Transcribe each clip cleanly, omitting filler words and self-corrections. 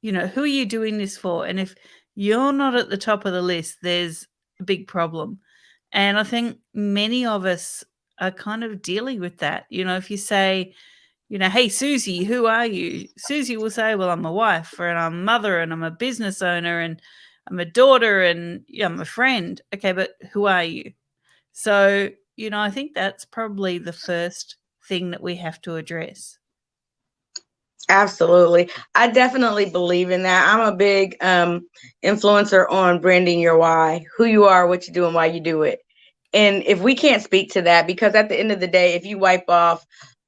who are you doing this for? And if you're not at the top of the list, there's a big problem. And I think many of us are kind of dealing with that. If you say, hey, Susie, who are you? Susie will say, well, I'm a wife, and I'm a mother, and I'm a business owner, and I'm a daughter, and I'm a friend. Okay, but who are you? So, I think that's probably the first thing that we have to address. Absolutely. I definitely believe in that. I'm a big influencer on branding your why, who you are, what you do, and why you do it. And if we can't speak to that, because at the end of the day, if you wipe off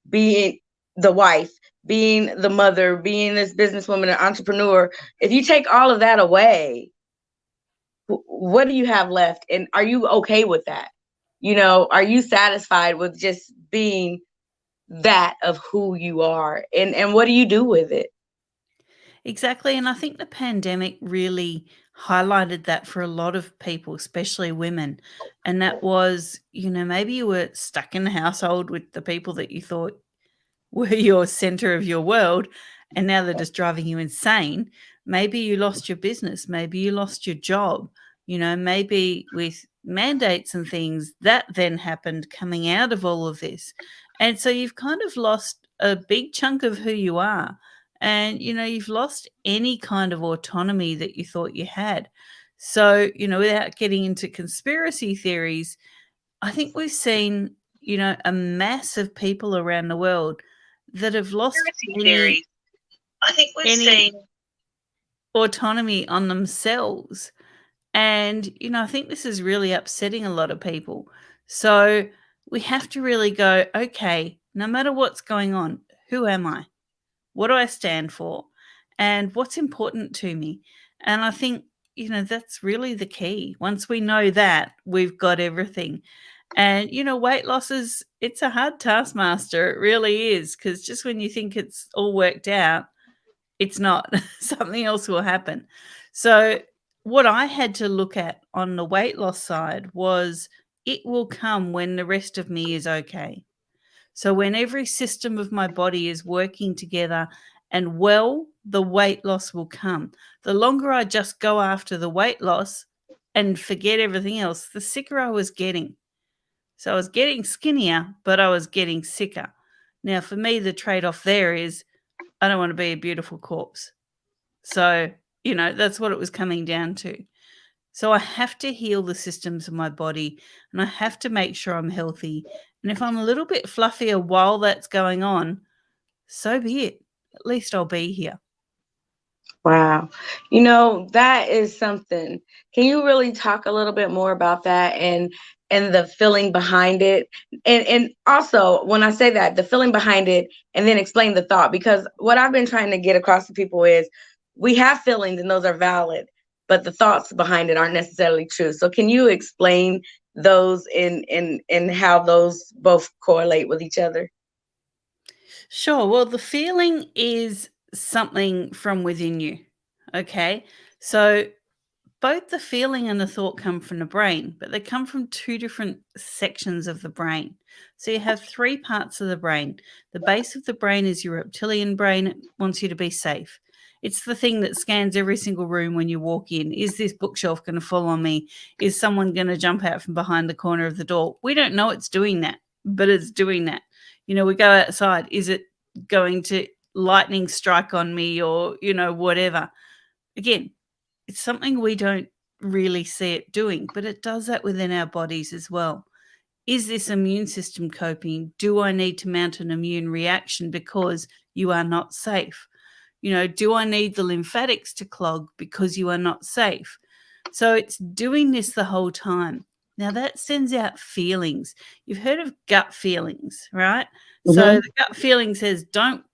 being the wife, being the mother, being this businesswoman, an entrepreneur, if you take all of that away, what do you have left? And are you okay with that? Are you satisfied with just being that of who you are? And what do you do with it? Exactly. And I think the pandemic really highlighted that for a lot of people, especially women. And that was, maybe you were stuck in the household with the people that you thought were your center of your world, and now they're just driving you insane. Maybe you lost your business. Maybe you lost your job. Maybe with mandates and things that then happened coming out of all of this. And so you've kind of lost a big chunk of who you are. And, you've lost any kind of autonomy that you thought you had. So, without getting into conspiracy theories, I think we've seen, a mass of people around the world that have lost Theory. I think we've any seen autonomy on themselves. And, I think this is really upsetting a lot of people. So we have to really go, okay, no matter what's going on, who am I? What do I stand for? And what's important to me? And I think, that's really the key. Once we know that, we've got everything. And, weight loss it's a hard taskmaster. It really is. Because just when you think it's all worked out, it's not. Something else will happen. So, what I had to look at on the weight loss side was it will come when the rest of me is okay. So, when every system of my body is working together and well, the weight loss will come. The longer I just go after the weight loss and forget everything else, the sicker I was getting. So I was getting skinnier, but I was getting sicker. Now, for me, the trade off there is I don't want to be a beautiful corpse. So, that's what it was coming down to. So I have to heal the systems of my body, and I have to make sure I'm healthy. And if I'm a little bit fluffier while that's going on, so be it. At least I'll be here. Wow. That is something. Can you really talk a little bit more about that and the feeling behind it? And also, when I say that, the feeling behind it, and then explain the thought, because what I've been trying to get across to people is we have feelings and those are valid, but the thoughts behind it aren't necessarily true. So can you explain those and how those both correlate with each other? Sure. Well, the feeling is something from within you. Okay. So both the feeling and the thought come from the brain, but they come from two different sections of the brain. So you have three parts of the brain. The base of the brain is your reptilian brain. It wants you to be safe. It's the thing that scans every single room when you walk in. Is this bookshelf going to fall on me? Is someone going to jump out from behind the corner of the door? We don't know it's doing that, but it's doing that. We go outside. Is it going to lightning strike on me or, whatever? Again, it's something we don't really see it doing, but it does that within our bodies as well. Is this immune system coping? Do I need to mount an immune reaction because you are not safe? Do I need the lymphatics to clog because you are not safe? So it's doing this the whole time. Now that sends out feelings. You've heard of gut feelings, right? So Mm-hmm. the gut feeling says, don't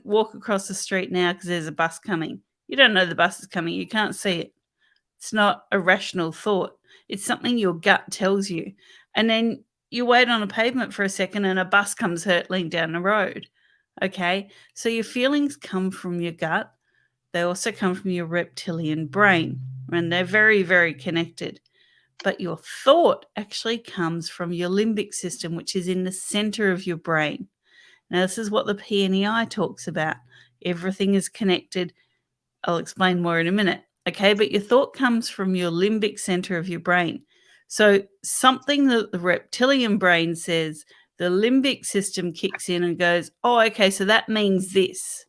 walk across the street now because there's a bus coming. You don't know the bus is coming. You can't see it. It's not a rational thought. It's something your gut tells you. And then you wait on a pavement for a second and a bus comes hurtling down the road. Okay. So your feelings come from your gut. They also come from your reptilian brain, and they're very, very connected. But your thought actually comes from your limbic system, which is in the center of your brain. Now, this is what the PNEI talks about. Everything is connected. I'll explain more in a minute. Okay, but your thought comes from your limbic center of your brain. So something that the reptilian brain says, the limbic system kicks in and goes, oh, okay, so that means this.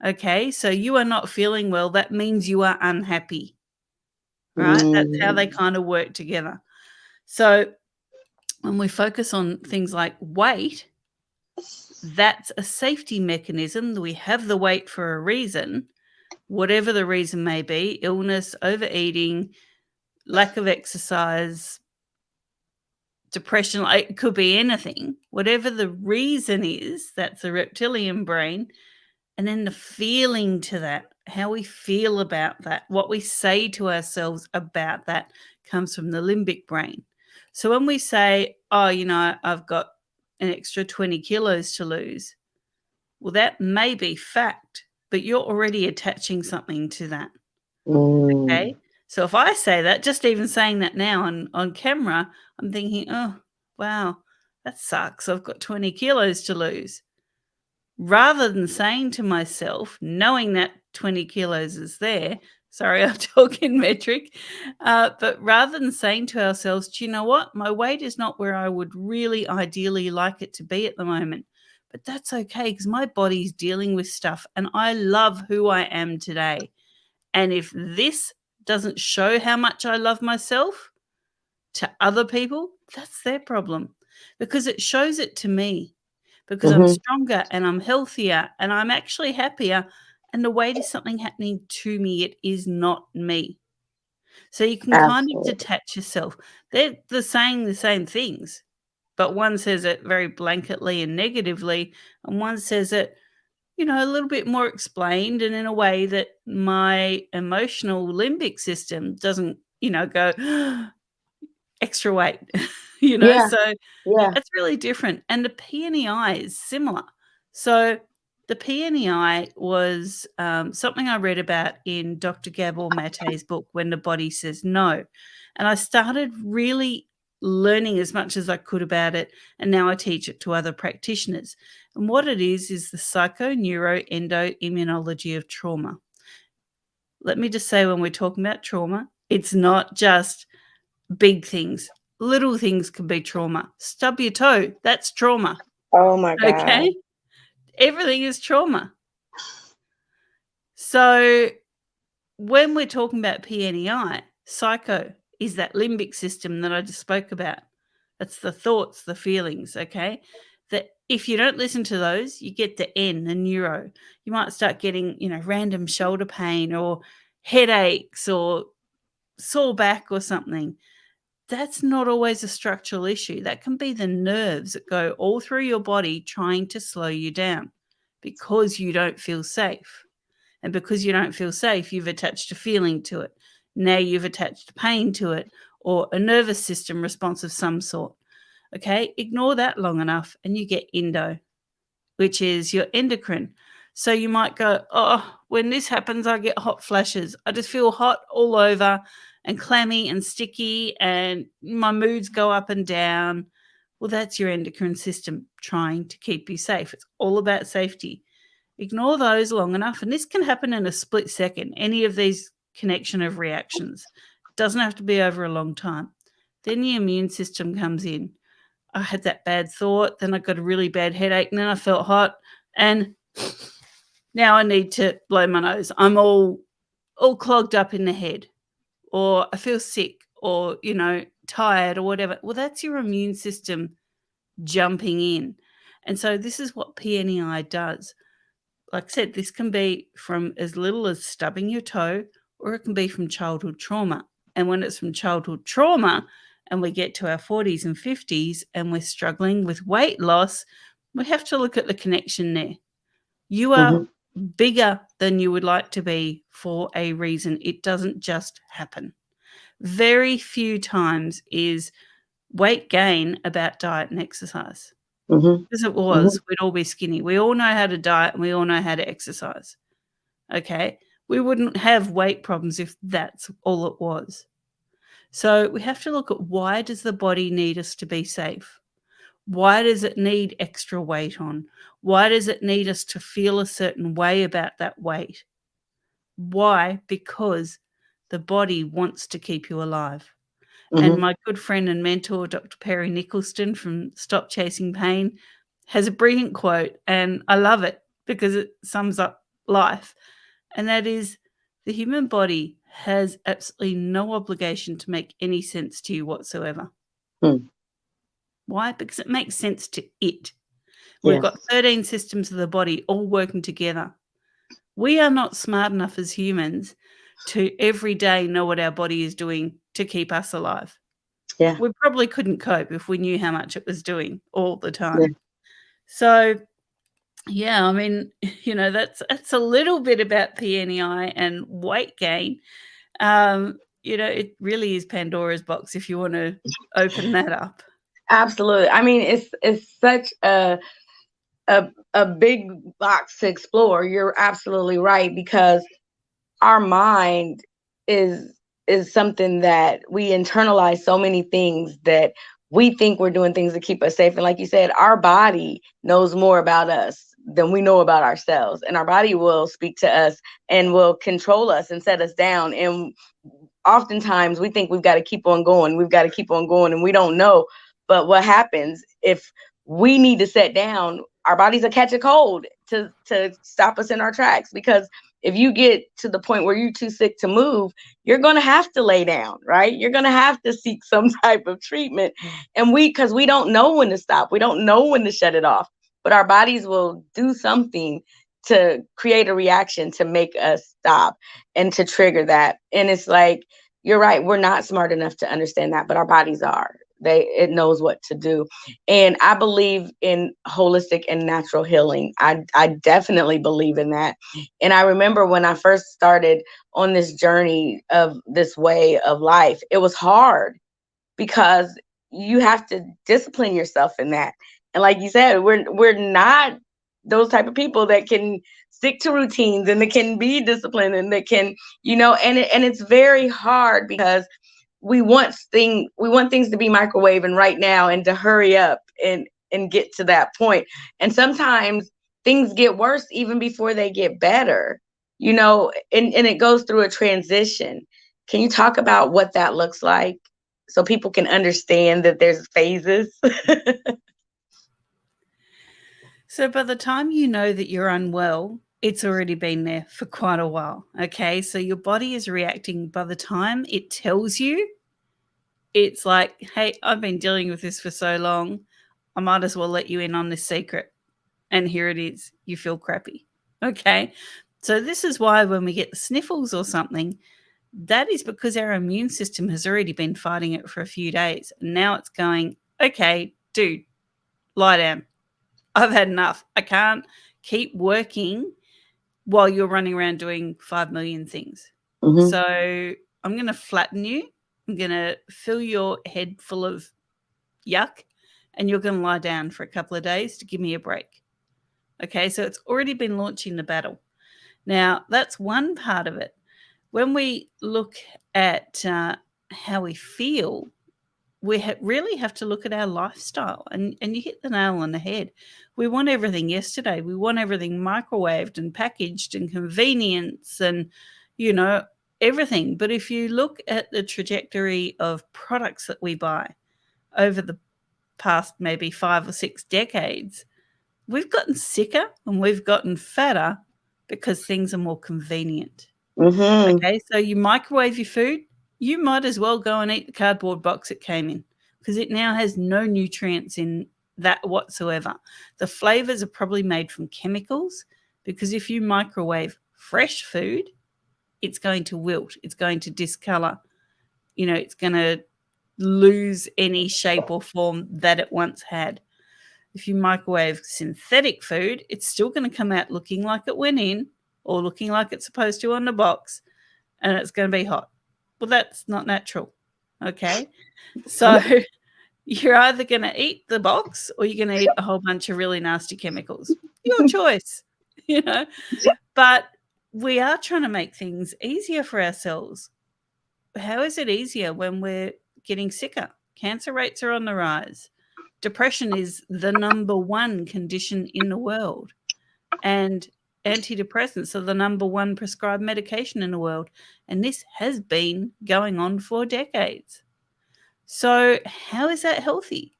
Okay, so you are not feeling well. That means you are unhappy, right? That's how they kind of work together. So when we focus on things like weight, that's a safety mechanism. We have the weight for a reason, whatever the reason may be, illness, overeating, lack of exercise, depression, like, it could be anything. Whatever the reason is, that's the reptilian brain. And then the feeling to that, how we feel about that, what we say to ourselves about that comes from the limbic brain. So when we say, oh, I've got an extra 20 kilos to lose, well, that may be fact, but you're already attaching something to that. Okay. So if I say that, just even saying that now on camera, I'm thinking, oh, wow, that sucks. I've got 20 kilos to lose. Rather than saying to myself, knowing that 20 kilos is there, sorry, I'm talking metric, but rather than saying to ourselves, do you know what? My weight is not where I would really ideally like it to be at the moment, but that's okay because my body's dealing with stuff and I love who I am today. And if this doesn't show how much I love myself to other people, that's their problem because it shows it to me because I'm stronger and I'm healthier and I'm actually happier. And the weight is something happening to me. It is not me. So you can kind of Absolutely. detach yourself. They're saying the same things, but one says it very blanketly and negatively, and one says it, a little bit more explained and in a way that my emotional limbic system doesn't, go extra weight, Yeah. so Yeah. it's really different. And the PNEI is similar. So the PNEI was something I read about in Dr. Gabor Mate's book, When the Body Says No. And I started really learning as much as I could about it. And now I teach it to other practitioners. And what it is the psychoneuroendoimmunology of trauma. Let me just say, when we're talking about trauma, it's not just big things. Little things can be trauma. Stub your toe, that's trauma, Oh my God. okay? Everything is trauma. So when we're talking about PNEI, psycho is that limbic system that I just spoke about. That's the thoughts, the feelings, okay? That if you don't listen to those, you get the N, the neuro. You might start getting, random shoulder pain or headaches or sore back or something. That's not always a structural issue. That can be the nerves that go all through your body trying to slow you down because you don't feel safe. And because you don't feel safe, you've attached a feeling to it. Now you've attached pain to it or a nervous system response of some sort. Okay, ignore that long enough and you get endo, which is your endocrine. So you might go, oh, when this happens, I get hot flashes. I just feel hot all over and clammy and sticky and my moods go up and down. Well, that's your endocrine system trying to keep you safe. It's all about safety. Ignore those long enough, and this can happen in a split second, any of these connection of reactions. Doesn't have to be over a long time. Then the immune system comes in. I had that bad thought, then I got a really bad headache, and then I felt hot, and now I need to blow my nose. I'm all clogged up in the head, or I feel sick, or, tired or whatever. Well, that's your immune system jumping in. And so this is what PNEI does. Like I said, this can be from as little as stubbing your toe, or it can be from childhood trauma. And when it's from childhood trauma and we get to our 40s and 50s and we're struggling with weight loss, we have to look at the connection there. You are bigger than you would like to be for a reason. It doesn't just happen. Very few times is weight gain about diet and exercise. Because it was, we'd all be skinny. We all know how to diet and we all know how to exercise. Okay? We wouldn't have weight problems if that's all it was. So we have to look at, why does the body need us to be safe? Why does it need extra weight on? Why does it need us to feel a certain way about that weight? Why? Because the body wants to keep you alive. And Mm-hmm. my good friend and mentor, Dr. Perry Nicholson from Stop Chasing Pain, has a brilliant quote, and I love it because it sums up life. And that is, the human body has absolutely no obligation to make any sense to you whatsoever. Hmm. Why? Because it makes sense to it. We've Yes. got 13 systems of the body all working together. We are not smart enough as humans to every day know what our body is doing to keep us alive. Yeah. We probably couldn't cope if we knew how much it was doing all the Yeah. time. So, yeah, I mean, that's a little bit about PNEI and weight gain. It really is Pandora's box if you wanna open that up. Absolutely. I mean, it's such a big box to explore. You're absolutely right, because our mind is is something that we internalize so many things that we think we're doing things to keep us safe. And like you said, our body knows more about us than we know about ourselves. And our body will speak to us and will control us and set us down. And oftentimes we think we've got to keep on going. We've got to keep on going, and we don't know. But what happens if we need to sit down? Our bodies will catch a cold to stop us in our tracks, because if you get to the point where you're too sick to move, you're going to have to lay down, right? You're going to have to seek some type of treatment. And because we don't know when to stop, we don't know when to shut it off, but our bodies will do something to create a reaction to make us stop and to trigger that. And it's like, you're right, we're not smart enough to understand that, but our bodies are. It knows what to do. And I believe in holistic and natural healing. I definitely believe in that. And I remember when I first started on this journey of this way of life, it was hard because you have to discipline yourself in that. And like you said, we're not those type of people that can stick to routines and that can be disciplined and that can, and it's very hard because we want things to be microwave and right now and to hurry up and get to that point. And sometimes things get worse even before they get better, and it goes through a transition. Can you talk about what that looks like so people can understand that there's phases? So by the time you know that you're unwell, it's already been there for quite a while, okay? So your body is reacting by the time it tells you. It's like, "Hey, I've been dealing with this for so long, I might as well let you in on this secret." And here it is, you feel crappy, okay? So this is why when we get the sniffles or something, that is because our immune system has already been fighting it for a few days. Now it's going, "Okay, dude, lie down. I've had enough. I can't keep working while you're running around doing 5 million things. Mm-hmm. So I'm going to flatten you. I'm going to fill your head full of yuck, and you're going to lie down for a couple of days to give me a break." Okay, so it's already been launching the battle. Now, that's one part of it. When we look at how we feel, we really have to look at our lifestyle. And you hit the nail on the head. We want everything yesterday. We want everything microwaved and packaged and convenience and, you know, everything. But if you look at the trajectory of products that we buy over the past maybe 5 or 6 decades, we've gotten sicker and we've gotten fatter because things are more convenient. Mm-hmm. Okay, so you microwave your food, you might as well go and eat the cardboard box it came in because it now has no nutrients in that whatsoever. The flavors are probably made from chemicals because if you microwave fresh food, it's going to wilt, it's going to discolor, it's going to lose any shape or form that it once had. If you microwave synthetic food, it's still going to come out looking like it went in or looking like it's supposed to on the box, and it's going to be hot. Well, that's not natural. Okay. So you're either going to eat the box or you're going to eat a whole bunch of really nasty chemicals. Your choice, you know. But we are trying to make things easier for ourselves. How is it easier when we're getting sicker? Cancer rates are on the rise. Depression is the number one condition in the world. And antidepressants are the number one prescribed medication in the world, and this has been going on for decades. So how is that healthy?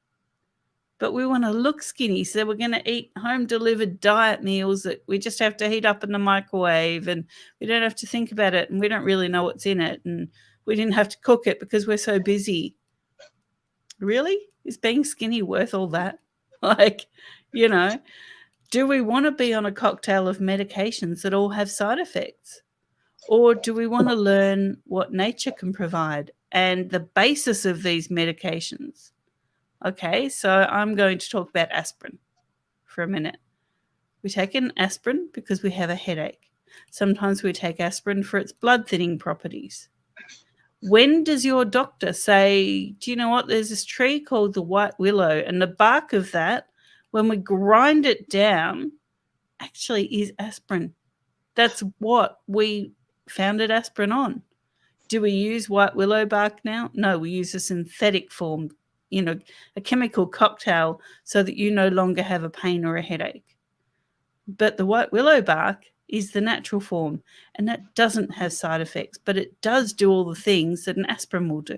But we want to look skinny, so we're going to eat home-delivered diet meals that we just have to heat up in the microwave, and we don't have to think about it, and we don't really know what's in it, and we didn't have to cook it because we're so busy. Really? Is being skinny worth all that? Like, do we want to be on a cocktail of medications that all have side effects? Or do we want to learn what nature can provide and the basis of these medications? Okay, so I'm going to talk about aspirin for a minute. We take an aspirin because we have a headache. Sometimes we take aspirin for its blood thinning properties. When does your doctor say, do you know what, there's this tree called the white willow, and the bark of that, when we grind it down, actually is aspirin. That's what we founded aspirin on. Do we use white willow bark now? No, we use a synthetic form, a chemical cocktail so that you no longer have a pain or a headache. But the white willow bark is the natural form, and that doesn't have side effects, but it does do all the things that an aspirin will do.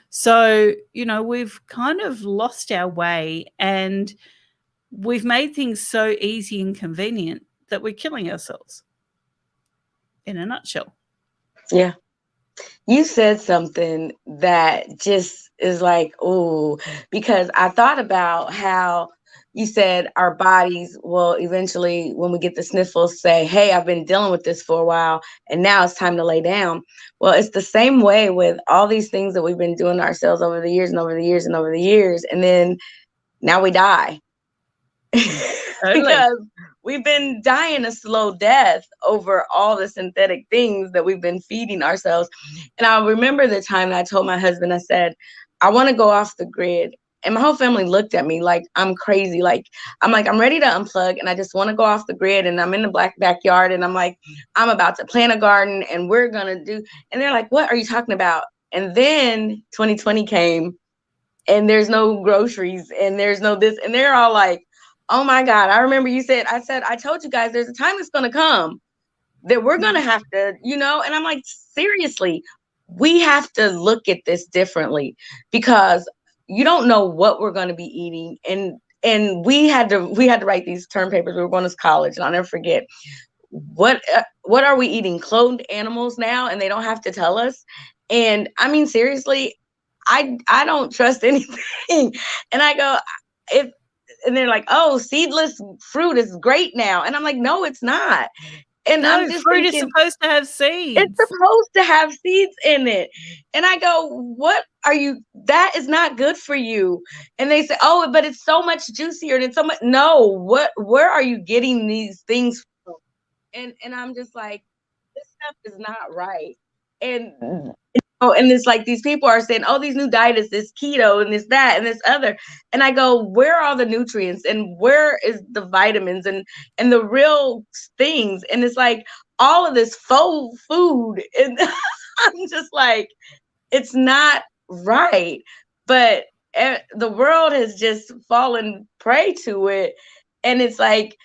So, we've kind of lost our way, and we've made things so easy and convenient that we're killing ourselves, in a nutshell. Yeah. You said something that just is like, oh, because I thought about how you said our bodies will eventually, when we get the sniffles, say, hey, I've been dealing with this for a while, and now it's time to lay down. Well, it's the same way with all these things that we've been doing to ourselves over the years and over the years and over the years. And then now we die. Because we've been dying a slow death over all the synthetic things that we've been feeding ourselves. And I remember the time that I told my husband, I said, I want to go off the grid. And my whole family looked at me like I'm crazy. I'm ready to unplug, and I just want to go off the grid. And I'm in the backyard, and I'm like, I'm about to plant a garden, and we're going to do. And they're like, what are you talking about? And then 2020 came, and there's no groceries, and there's no this. And they're all like, oh my God, I remember I told you guys there's a time that's going to come that we're going to have to, and I'm like, seriously, we have to look at this differently, because you don't know what we're going to be eating. And we had to write these term papers. We were going to college, and I'll never forget, what are we eating? Cloned animals now, and they don't have to tell us. And I mean, seriously, I don't trust anything. And I go, and they're like, oh, seedless fruit is great now. And I'm like, no, it's not. And no, I'm just fruit thinking, is supposed to have seeds. It's supposed to have seeds in it. And I go, what are you? That is not good for you. And they say, oh, but it's so much juicier and it's so much. No, where are you getting these things from? And I'm just like, this stuff is not right. And and it's like these people are saying, oh, these new diets, this keto and this, that, and this other. And I go, where are the nutrients, and where is the vitamins and the real things? And it's like all of this faux food. And I'm just like, it's not right. But the world has just fallen prey to it. And it's like,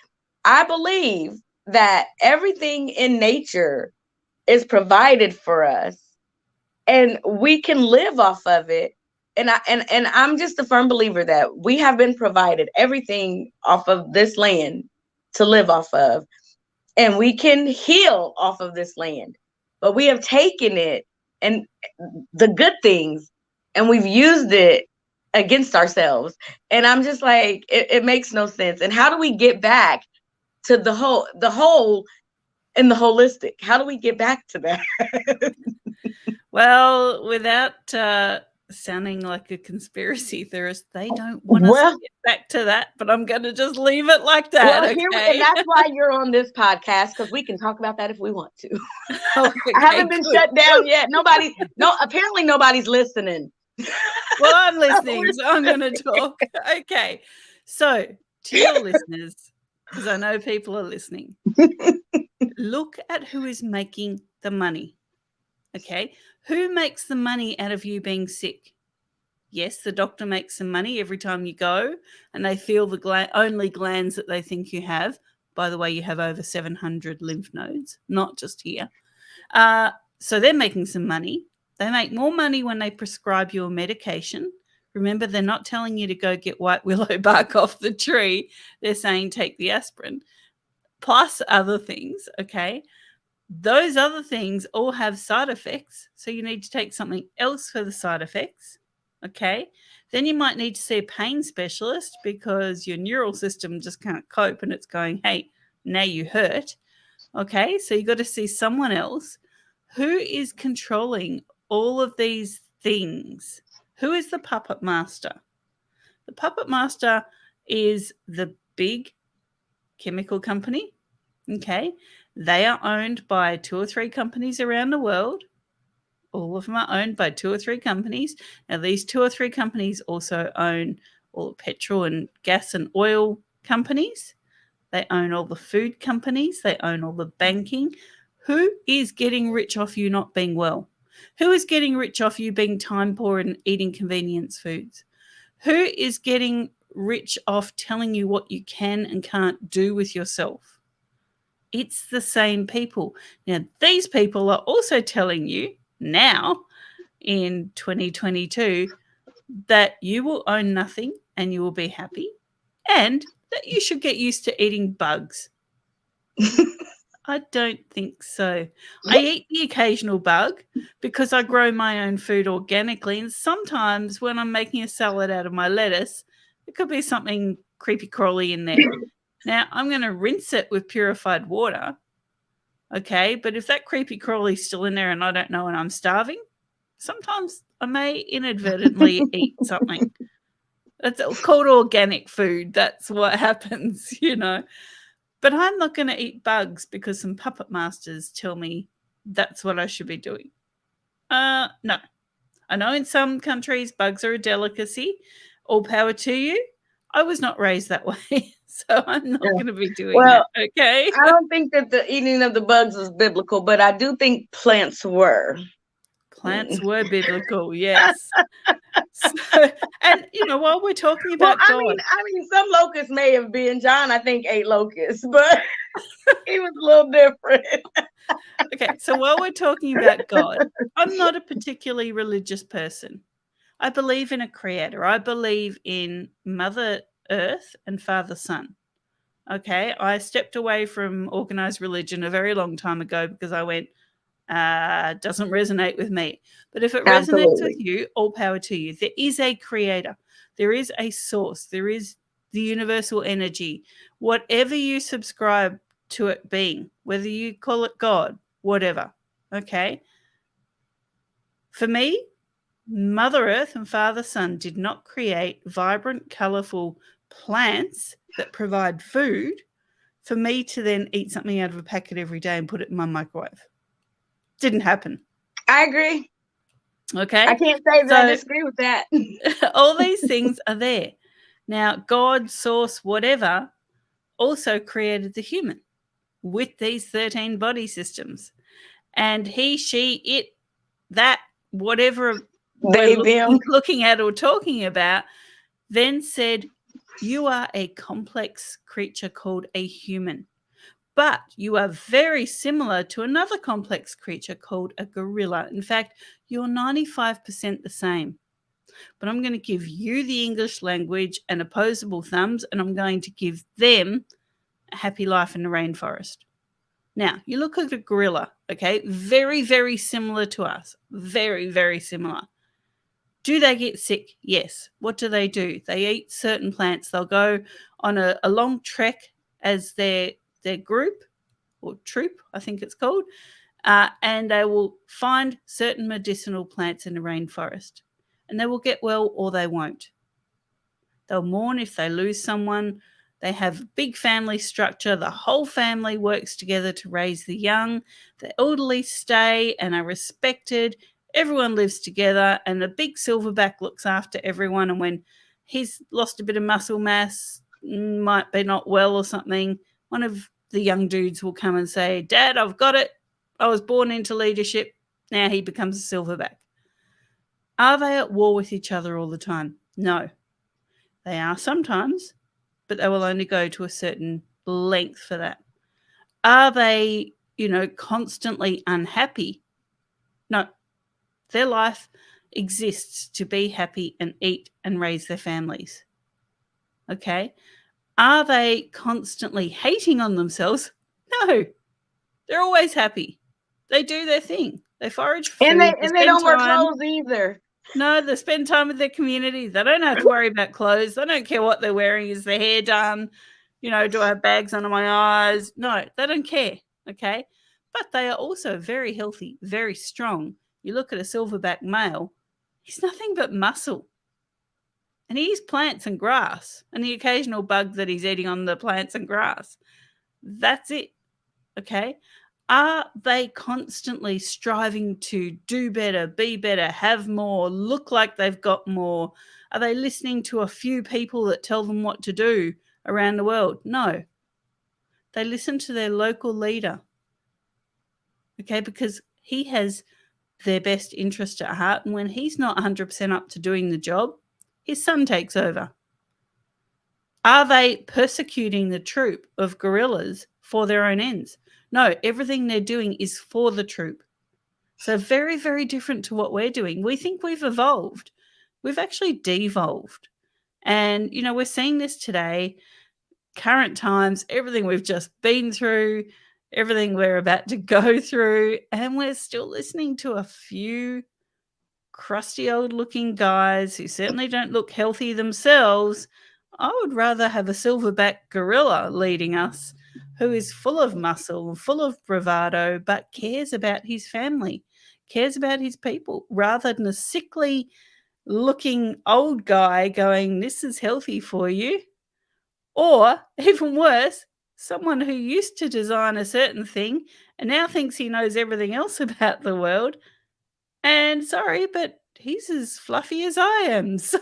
I believe that everything in nature is provided for us, and we can live off of it. And I'm just a firm believer that we have been provided everything off of this land to live off of, and we can heal off of this land. But we have taken it and the good things, and we've used it against ourselves. And I'm just like, it makes no sense. And how do we get back to the whole and the holistic? How do we get back to that? Well, without sounding like a conspiracy theorist, they don't want us to get back to that, but I'm going to just leave it like that. Well, okay? and that's why you're on this podcast, because we can talk about that if we want to. Okay, I haven't been shut down yet. Apparently nobody's listening. Well, I'm listening, so I'm going to talk. Okay. So, to your listeners, because I know people are listening, look at who is making the money. Okay, who makes the money out of you being sick? Yes, the doctor makes some money every time you go, and they feel the only glands that they think you have. By the way, you have over 700 lymph nodes, not just here. So they're making some money. They make more money when they prescribe you a medication. Remember, they're not telling you to go get white willow bark off the tree. They're saying take the aspirin, plus other things, okay? Those other things all have side effects, so you need to take something else for the side effects, okay? Then you might need to see a pain specialist because your neural system just can't cope and it's going, hey, now you hurt, okay? So you got to see someone else. Who is controlling all of these things? Who is the puppet master? The puppet master is the big chemical company, okay? They are owned by 2 or 3 companies around the world. All of them are owned by 2 or 3 companies. Now, these 2 or 3 companies also own all the petrol and gas and oil companies. They own all the food companies. They own all the banking. Who is getting rich off you not being well? Who is getting rich off you being time poor and eating convenience foods? Who is getting rich off telling you what you can and can't do with yourself? It's the same people. Now, these people are also telling you now in 2022 that you will own nothing and you will be happy and that you should get used to eating bugs. I don't think so. I eat the occasional bug because I grow my own food organically, and sometimes when I'm making a salad out of my lettuce, there could be something creepy crawly in there. Now, I'm going to rinse it with purified water, okay? But if that creepy crawly's still in there and I don't know and I'm starving, sometimes I may inadvertently eat something. That's called organic food. That's what happens, you know. But I'm not going to eat bugs because some puppet masters tell me that's what I should be doing. No. I know in some countries bugs are a delicacy. All power to you. I was not raised that way, so I'm not going to be doing that, okay? I don't think that the eating of the bugs is biblical, but I do think plants were. Plants were biblical, yes. So, and, you know, while we're talking about I God. mean, some locusts may have been. John, I think, ate locusts, but he was a little different. Okay, so while we're talking about God, I'm not a particularly religious person. I believe in a creator. I believe in Mother Earth and Father Sun. Okay, I stepped away from organized religion a very long time ago because I went, doesn't resonate with me. But if it resonates with you, all power to you. There is a creator. There is a source. There is the universal energy. Whatever you subscribe to it being, whether you call it God, whatever. Okay? For me, Mother Earth and Father Sun did not create vibrant, colorful plants that provide food for me to then eat something out of a packet every day and put it in my microwave. Didn't happen. I agree. Okay. I can't say that I disagree with that. All these things are there. Now, God, source, whatever, also created the human with these 13 body systems. And he, she, it, that, whatever we're looking at or talking about, then said, you are a complex creature called a human. But you are very similar to another complex creature called a gorilla. In fact, you're 95% the same. But I'm going to give you the English language and opposable thumbs, and I'm going to give them a happy life in the rainforest. Now, you look at a gorilla, okay? Very, very similar to us. Very, very similar. Do they get sick? Yes. What do? They eat certain plants. They'll go on a long trek as their group or troop, I think it's called, and they will find certain medicinal plants in the rainforest. And they will get well or they won't. They'll mourn if they lose someone. They have a big family structure. The whole family works together to raise the young. The elderly stay and are respected. Everyone lives together, and the big silverback looks after everyone. And when he's lost a bit of muscle mass, might be not well or something, one of the young dudes will come and say, Dad, I've got it. I was born into leadership. Now he becomes a silverback. Are they at war with each other all the time? No. They are sometimes, but they will only go to a certain length for that. Are they, constantly unhappy? No, their life exists to be happy and eat and raise their families. Okay. Are they constantly hating on themselves? No, they're always happy. They do their thing. They forage for And food. They they spend don't wear time. clothes either. No, they spend time with their community. They don't have to worry about clothes. They don't care what they're wearing. Is their hair done? Do I have bags under my eyes? No, they don't care. Okay. But they are also very healthy, very strong. You look at a silverback male, he's nothing but muscle. And he eats plants and grass and the occasional bug that he's eating on the plants and grass. That's it. Okay. Are they constantly striving to do better, be better, have more, look like they've got more? Are they listening to a few people that tell them what to do around the world? No. They listen to their local leader. Okay, because he has their best interest at heart. And when he's not 100% up to doing the job, his son takes over. Are they persecuting the troop of guerrillas for their own ends? No, everything they're doing is for the troop. So very, very different to what we're doing. We think we've evolved. We've actually devolved. And, we're seeing this today, current times, everything we've just been through, everything we're about to go through, and we're still listening to a few crusty old looking guys who certainly don't look healthy themselves. I would rather have a silverback gorilla leading us who is full of muscle, full of bravado, but cares about his family, cares about his people, rather than a sickly looking old guy going, "This is healthy for you." Or even worse, someone who used to design a certain thing and now thinks he knows everything else about the world. And sorry, but he's as fluffy as I am. So,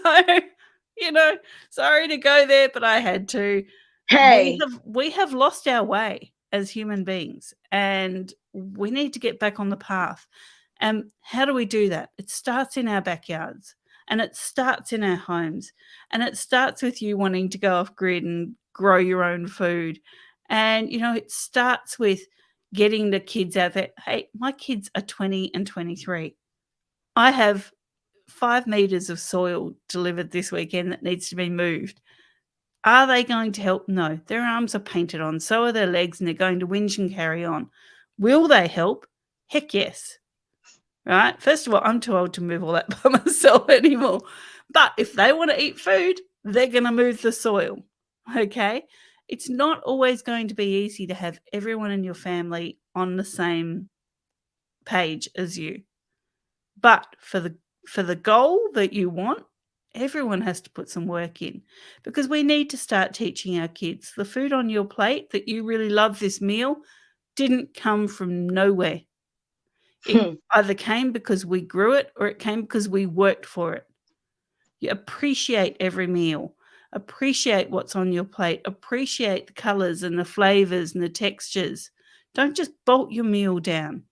you know, sorry to go there, but I had to. We Hey, have we have lost our way as human beings, and we need to get back on the path. And how do we do that? It starts in our backyards, and it starts in our homes, and it starts with you wanting to go off grid and grow your own food. And it starts with getting the kids out there. Hey, my kids are 20 and 23. I have 5 meters of soil delivered this weekend that needs to be moved. Are they going to help? No. Their arms are painted on, so are their legs, and they're going to whinge and carry on. Will they help? Heck yes. Right? First of all, I'm too old to move all that by myself anymore. But if they want to eat food, they're going to move the soil. Okay? It's not always going to be easy to have everyone in your family on the same page as you. But for the goal that you want, everyone has to put some work in, because we need to start teaching our kids the food on your plate that you really love this meal didn't come from nowhere. It either came because we grew it or it came because we worked for it. You appreciate every meal. Appreciate what's on your plate. Appreciate the colors and the flavors and the textures. Don't just bolt your meal down.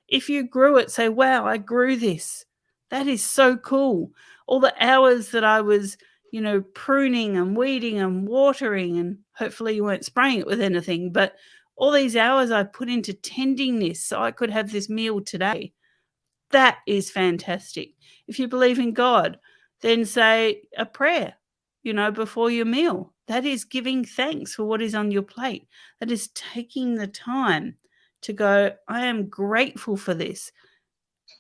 If you grew it, say, wow, I grew this. That is so cool. All the hours that I was, pruning and weeding and watering, and hopefully you weren't spraying it with anything, but all these hours I put into tending this so I could have this meal today. That is fantastic. If you believe in God, then say a prayer, before your meal. That is giving thanks for what is on your plate. That is taking the time to go, I am grateful for this.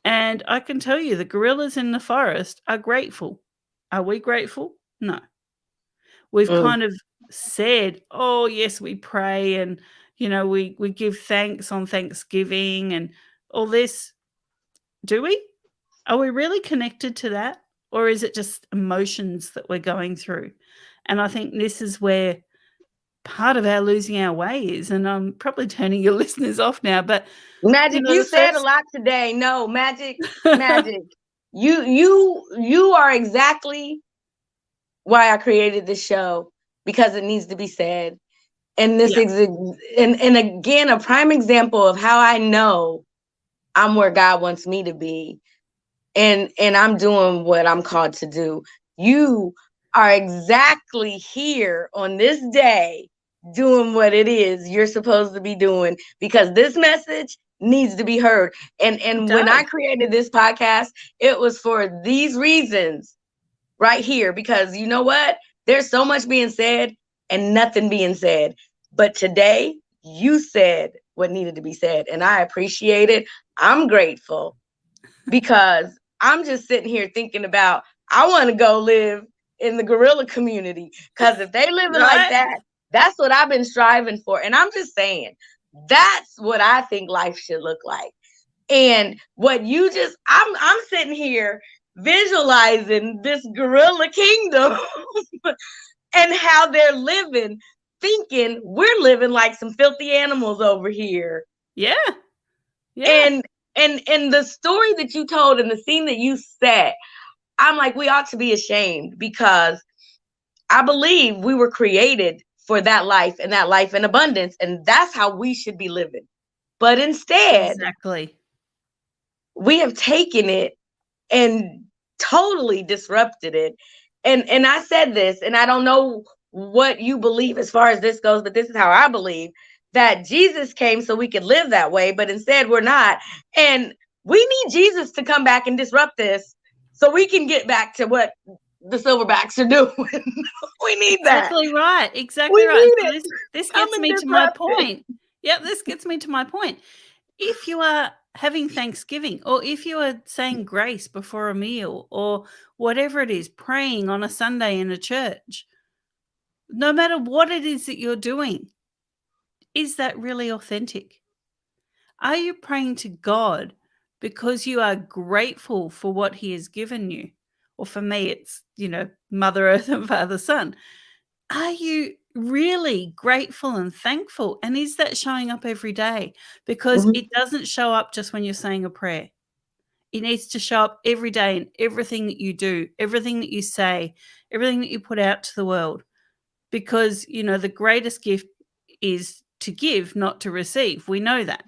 And I can tell you, the gorillas in the forest are grateful. Are we grateful? No. We've kind of said, oh, yes, we pray and, we give thanks on Thanksgiving and all this. Do we? Are we really connected to that? Or is it just emotions that we're going through? And I think this is where part of our losing our way is. And I'm probably turning your listeners off now, but Magic, you the said a first lot today. No, Magic, Magic. You are exactly why I created this show, because it needs to be said. And this Yeah. and again, a prime example of how I know I'm where God wants me to be, and I'm doing what I'm called to do. You are exactly here on this day doing what it is you're supposed to be doing, because this message needs to be heard. It And when I does. created this podcast, it was for these reasons right here, because you know what? There's so much being said and nothing being said. But today, you said what needed to be said, and I appreciate it. I'm grateful, because I'm just sitting here thinking about, I want to go live in the gorilla community, because if they living like Right? that, that's what I've been striving for. And I'm just saying, that's what I think life should look like. And what you just, I'm sitting here visualizing this gorilla kingdom and how they're living, thinking we're living like some filthy animals over here. Yeah. Yeah. And the story that you told and the scene that you set, I'm like, we ought to be ashamed, because I believe we were created for that life and that life in abundance, and that's how we should be living. But instead, Exactly. we have taken it and totally disrupted it. And I said this, and I don't know what you believe as far as this goes, but this is how I believe, that Jesus came so we could live that way, but instead we're not. And we need Jesus to come back and disrupt this so we can get back to what the silverbacks are doing. We need that. Exactly right. Exactly We right. need So it. this Come gets and me to my disrupt it. point. Yep, this gets me to my point. If you are having Thanksgiving, or if you are saying grace before a meal, or whatever it is, praying on a Sunday in a church, no matter what it is that you're doing, is that really authentic? Are you praying to God because you are grateful for what He has given you? Or for me, it's, Mother Earth and Father Son. Are you really grateful and thankful? And is that showing up every day? Because Mhm. it doesn't show up just when you're saying a prayer. It needs to show up every day in everything that you do, everything that you say, everything that you put out to the world. Because, the greatest gift is to give, not to receive. We know that.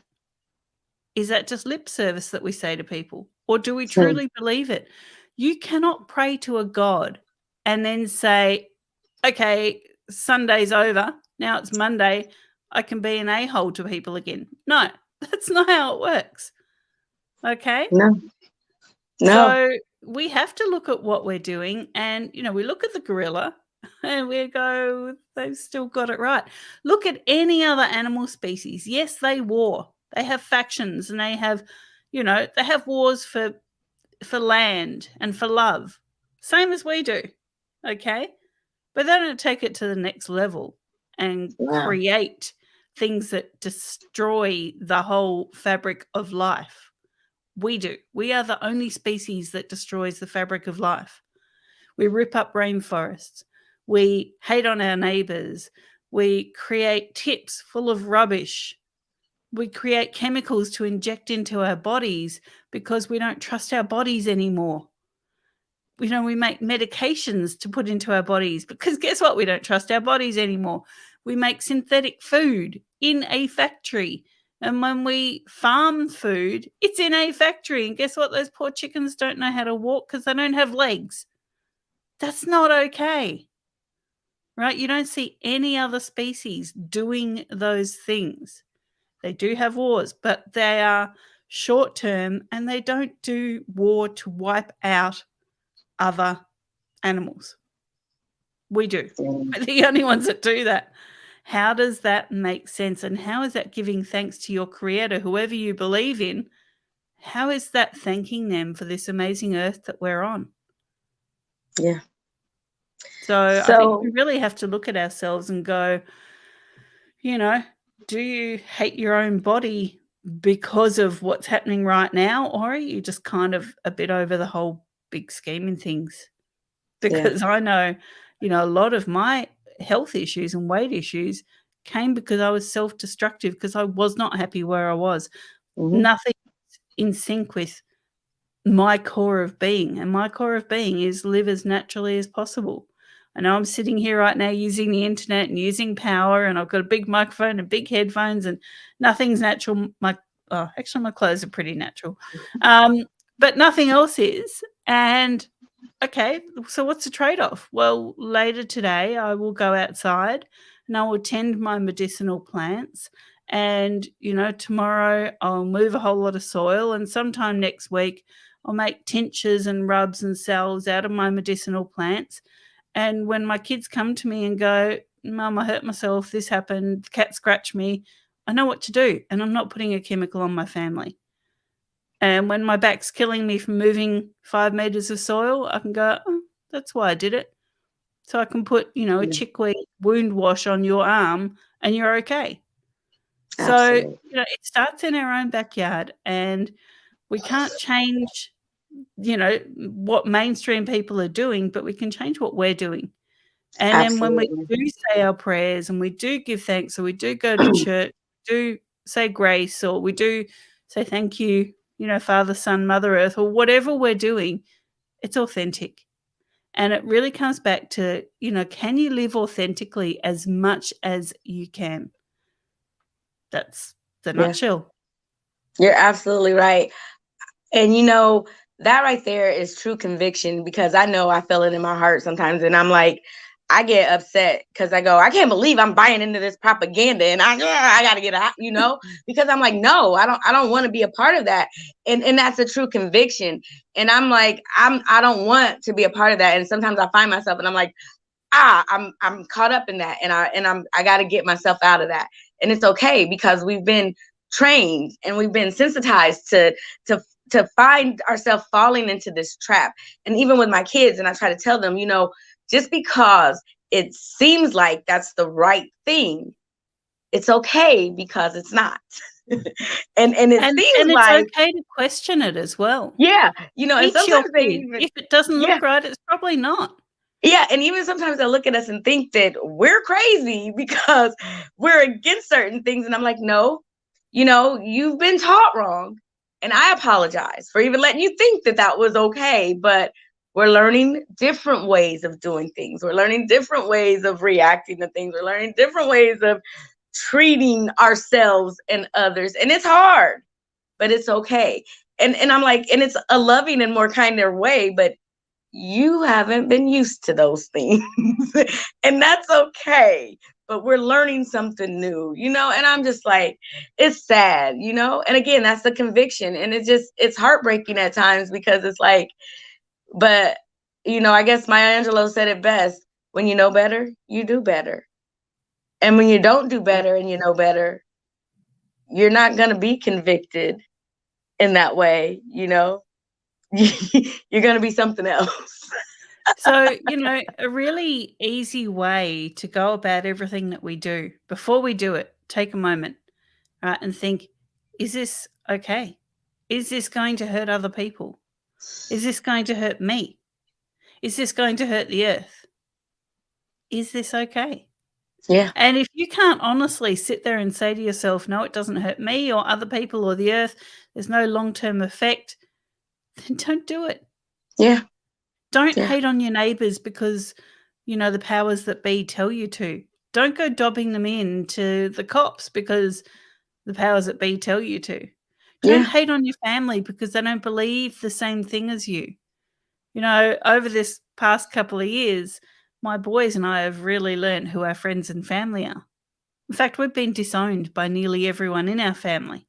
Is that just lip service that we say to people? Or do we Hmm. truly believe it? You cannot pray to a God and then say, okay, Sunday's over. Now it's Monday. I can be an a-hole to people again. No, that's not how it works. Okay? No, no. So we have to look at what we're doing, and, we look at the gorilla and we go, they've still got it right. Look at any other animal species. Yes, they war. They have factions, and they have, they have wars for land and for love. Same as we do. Okay? But they don't take it to the next level and Wow. create things that destroy the whole fabric of life. We do. We are the only species that destroys the fabric of life. We rip up rainforests. We hate on our neighbors. We create tips full of rubbish. We create chemicals to inject into our bodies because we don't trust our bodies anymore. We make medications to put into our bodies because guess what? We don't trust our bodies anymore. We make synthetic food in a factory. And when we farm food, it's in a factory. And guess what? Those poor chickens don't know how to walk because they don't have legs. That's not okay, right? You don't see any other species doing those things. They do have wars, but they are short term, and they don't do war to wipe out other animals. We do. We're the only ones that do that. How does that make sense? And how is that giving thanks to your creator, whoever you believe in? How is that thanking them for this amazing earth that we're on? Yeah. So I think we So, really have to look at ourselves and go, do you hate your own body because of what's happening right now? Or are you just kind of a bit over the whole big scheme in things? yeah. Because I know, a lot of my health issues and weight issues came because I was self-destructive because I was not happy where I was. Hmm. Nothing in sync with my core of being, and my core of being is live as naturally as possible. I know I'm sitting here right now using the internet and using power, and I've got a big microphone and big headphones, and nothing's natural. Actually, my clothes are pretty natural, but nothing else is. And okay, so what's the trade-off? Well, later today, I will go outside and I will tend my medicinal plants. And, tomorrow I'll move a whole lot of soil, and sometime next week I'll make tinctures and rubs and salves out of my medicinal plants. And when my kids come to me and go, Mum, I hurt myself, this happened, the cat scratched me, I know what to do, and I'm not putting a chemical on my family. And when my back's killing me from moving 5 meters of soil, I can go, "Oh, that's why I did it." So I can put, a Yeah, chickweed wound wash on your arm and you're okay. So, absolutely. it starts in our own backyard, and we can't change, what mainstream people are doing, but we can change what we're doing. And then when we Absolutely. do say our prayers and we do give thanks, or we do go to church, do say grace, or we do say thank you, Father, Son, Mother Earth, or whatever we're doing, it's authentic. And it really comes back to, can you live authentically as much as you can? That's the Yeah, nutshell. you're absolutely right. And that right there is true conviction, because I know I feel it in my heart sometimes. And I'm like, I get upset because I go, I can't believe I'm buying into this propaganda, and I got to get out, because I'm like, no, I don't want to be a part of that. And that's a true conviction. And I'm like, I don't want to be a part of that. And sometimes I find myself and I'm like, I'm caught up in that, and I got to get myself out of that. And it's okay, because we've been trained and we've been sensitized to to find ourselves falling into this trap. And even with my kids, and I try to tell them, just because it seems like that's the right thing, it's okay, because it's not. and it seems And it's like, okay to question it as well. yeah, and Teach your sometimes they kid. even, If it doesn't yeah. look right, it's probably not. Yeah, and even sometimes they look at us and think that we're crazy because we're against certain things. And I'm like, no, you've been taught wrong. And I apologize for even letting you think that that was okay. But we're learning different ways of doing things. We're learning different ways of reacting to things. We're learning different ways of treating ourselves and others. And it's hard, but it's okay. And I'm like, and it's a loving and more kinder way, but you haven't been used to those things. And that's okay, but we're learning something new, and I'm just like, it's sad, and again, that's the conviction. And it's heartbreaking at times, because it's like, but I guess Maya Angelou said it best: when you know better, you do better. And when you don't do better and you know better, you're not going to be convicted in that way. You're going to be something else. So, a really easy way to go about everything that we do, before we do it, take a moment, right, and think, is this okay? Is this going to hurt other people? Is this going to hurt me? Is this going to hurt the earth? Is this okay? Yeah. And if you can't honestly sit there and say to yourself, no, it doesn't hurt me or other people or the earth, there's no long-term effect, then don't do it. Yeah. Don't Yeah. hate on your neighbors because, the powers that be tell you to. Don't go dobbing them in to the cops because the powers that be tell you to. Don't Yeah. hate on your family because they don't believe the same thing as you. Over this past couple of years, my boys and I have really learned who our friends and family are. In fact, we've been disowned by nearly everyone in our family.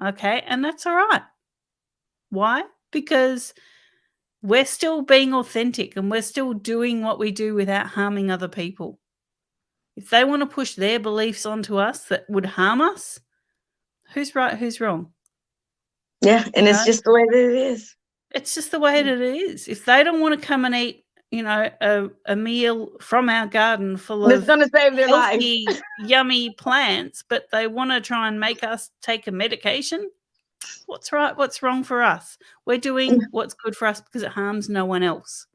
Okay, and that's all right. Why? Because we're still being authentic and we're still doing what we do without harming other people. If they want to push their beliefs onto us that would harm us, who's right, who's wrong? Yeah. You And it's know, just the way that it is. it's just the way that it is. If they don't want to come and eat, a meal from our garden full It's of gonna save their life. healthy, yummy plants, but they want to try and make us take a medication, what's right, what's wrong for us? We're doing what's good for us because it harms no one else.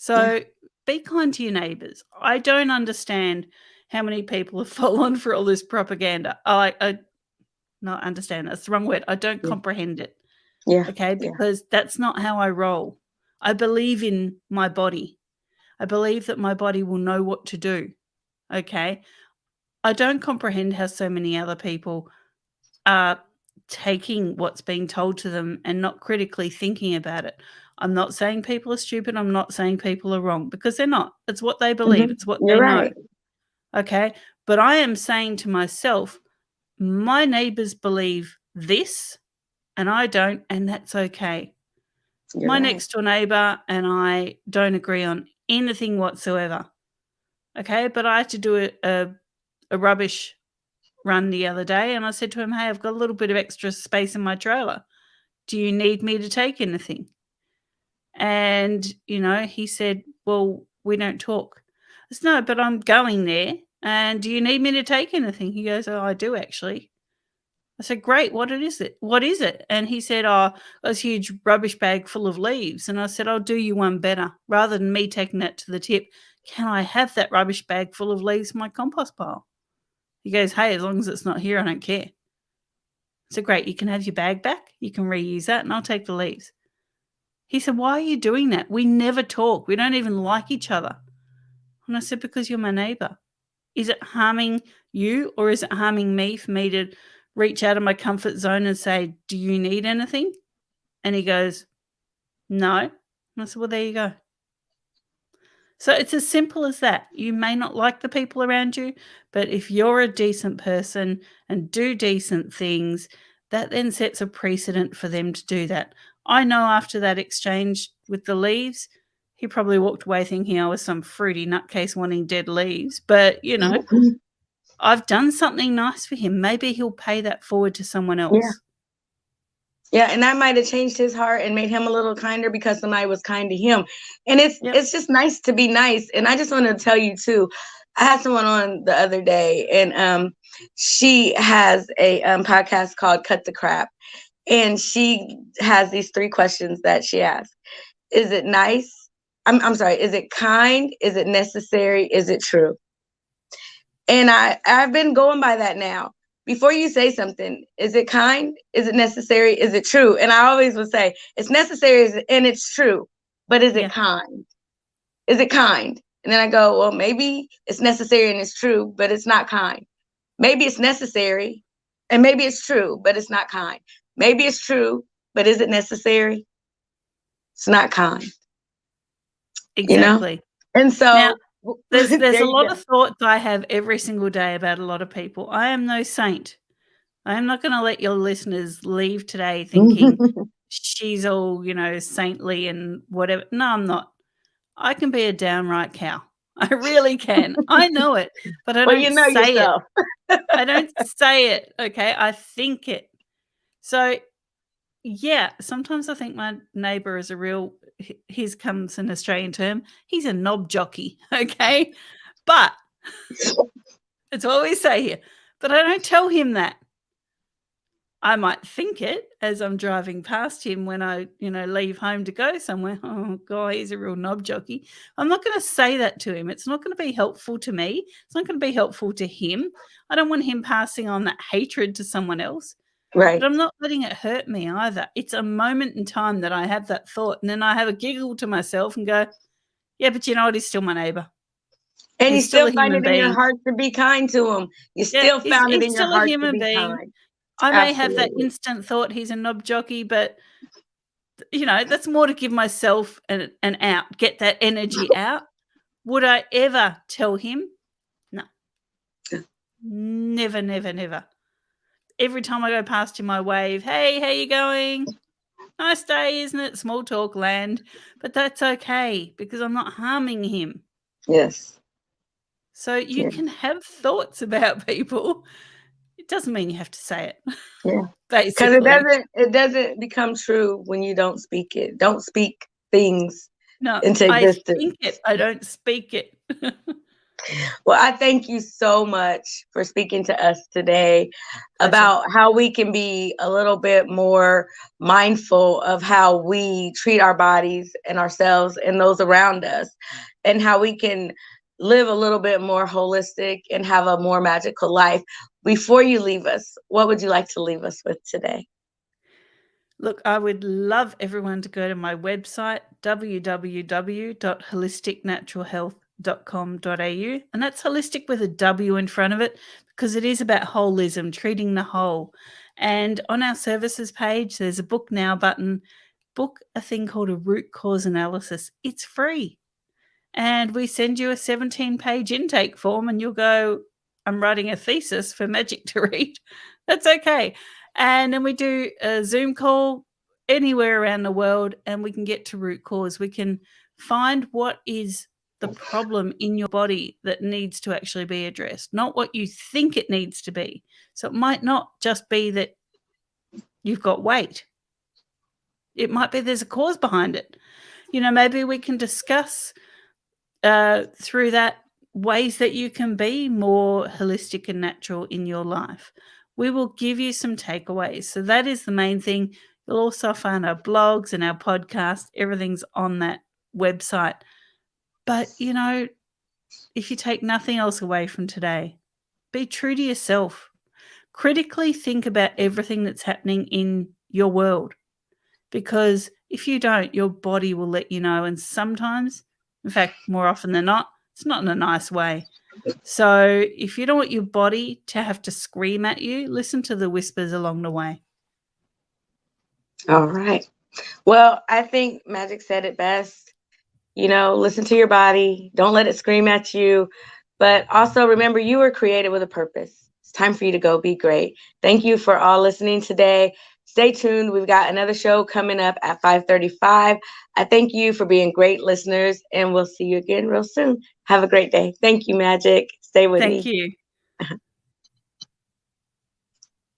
Yeah. So be kind to your neighbors. I don't understand how many people have fallen for all this propaganda. I not understand. That's the wrong word. I don't Yeah. comprehend it. Yeah. Okay, Yeah. because that's not how I roll. I believe in my body. I believe that my body will know what to do. Okay. I don't comprehend how so many other people are taking what's being told to them and not critically thinking about it. I'm not saying people are stupid. I'm not saying people are wrong, because they're not. It's what they believe. It's what You're they know. right. Okay. But I am saying to myself, my neighbors believe this and I don't, and that's okay. You're My right. next door neighbor and I don't agree on anything whatsoever. Okay. But I had to do a rubbish run the other day, and I said to him, "Hey, I've got a little bit of extra space in my trailer. Do you need me to take anything?" And, he said, "Well, we don't talk." I said, "No, but I'm going there. And do you need me to take anything?" He goes, "Oh, I do actually." I said, "Great. What is it? What is it?" And he said, "Oh, this huge rubbish bag full of leaves." And I said, "I'll do you one better. Rather than me taking that to the tip, can I have that rubbish bag full of leaves in my compost pile?" He goes, "Hey, as long as it's not here, I don't care." So great, you can have your bag back, you can reuse that, and I'll take the leaves. He said, "Why are you doing that? We never talk. We don't even like each other." And I said, "Because you're my neighbor. Is it harming you or is it harming me for me to reach out of my comfort zone and say, 'Do you need anything?'" And he goes, "No." And I said, "Well, there you go." So it's as simple as that. You may not like the people around you, but if you're a decent person and do decent things, that then sets a precedent for them to do that. I know after that exchange with the leaves, he probably walked away thinking I was some fruity nutcase wanting dead leaves. But, I've done something nice for him. Maybe he'll pay that forward to someone Yeah. else. Yeah, and that might have changed his heart and made him a little kinder because somebody was kind to him. And it's Yep. it's just nice to be nice. And I just want to tell you too, I had someone on the other day, and she has a podcast called Cut the Crap, and she has these 3 questions that she asks: Is it nice? I'm sorry. Is it kind? Is it necessary? Is it true? And I've been going by that now. Before you say something, is it kind? Is it necessary? Is it true? And I always would say it's necessary and it's true, but is it Yeah, kind? Is it kind? And then I go, well, maybe it's necessary and it's true, but it's not kind. Maybe it's necessary and maybe it's true, but it's not kind. Maybe it's true, but is it necessary? It's not kind, you know? exactly. And Now, so there's there a you lot go. of thoughts I have every single day about a lot of people. I am no saint. I am not gonna let your listeners leave today thinking she's all, saintly and whatever. No, I'm not. I can be a downright cow. I really can. I know it, but I Well, you don't know say it. yourself. I don't say it, okay? I think it. So, yeah, sometimes I think my neighbor is a real his comes an Australian term, he's a knob jockey, okay? But it's what we say here, but I don't tell him that. I might think it as I'm driving past him when I, leave home to go somewhere. "Oh, God, he's a real knob jockey." I'm not gonna say that to him. It's not gonna be helpful to me. It's not gonna be helpful to him. I don't want him passing on that hatred to someone else, but Right. I'm not letting it hurt me either. It's a moment in time that I have that thought, and then I have a giggle to myself and go, "Yeah, but you know what? He's still my neighbor. And you He's still still a find human it in your being." heart to be kind to him. You Yeah, still he's found it he's in your still a heart to human be being. kind. I may have that Absolutely. instant thought he's a knob jockey, but that's more to give myself an out, get that energy out. Would I ever tell him? No. Never, never, never. Every time I go past him, I wave, "Hey, how you going? Nice day, isn't it?" Small talk land, but that's okay because I'm not harming him. Yes. So you Yeah. can have thoughts about people. It doesn't mean you have to say it, Yeah. Because it basically. doesn't it doesn't become true when you don't speak it. Don't speak things No, into I existence. think it, I don't speak it. Well, I thank you so much for speaking to us today Pleasure. about how we can be a little bit more mindful of how we treat our bodies and ourselves and those around us, and how we can live a little bit more holistic and have a more magical life. Before you leave us, what would you like to leave us with today? Look, I would love everyone to go to my website, www.holisticnaturalhealth.com.au. And that's holistic with a W in front of it because it is about holism, treating the whole. And on our services page, there's a book now button. Book a thing called a root cause analysis. It's free. and we send you a 17-page intake form, and you'll go, I'm writing a thesis for Magic to read. That's okay. And then we do a Zoom call anywhere around the world, and we can get to root cause. We can find what is the problem in your body that needs to actually be addressed, not what you think it needs to be. So it might not just be that you've got weight. It might be there's a cause behind it. Maybe we can discuss through that ways that you can be more holistic and natural in your life. We will give you some takeaways. So that is the main thing. You'll also find our blogs and our podcast. Everything's on that website. But, if you take nothing else away from today, be true to yourself. Critically think about everything that's happening in your world. Because if you don't, your body will let you know. And sometimes, in fact, more often than not, it's not in a nice way. So if you don't want your body to have to scream at you, listen to the whispers along the way. All right. Well, I think Magic said it best. Listen to your body. Don't let it scream at you. But also remember, you were created with a purpose. It's time for you to go be great. Thank you for all listening today. Stay tuned. We've got another show coming up at 5:35. I thank you for being great listeners, and we'll see you again real soon. Have a great day. Thank you, Magic. Stay with me. Thank you.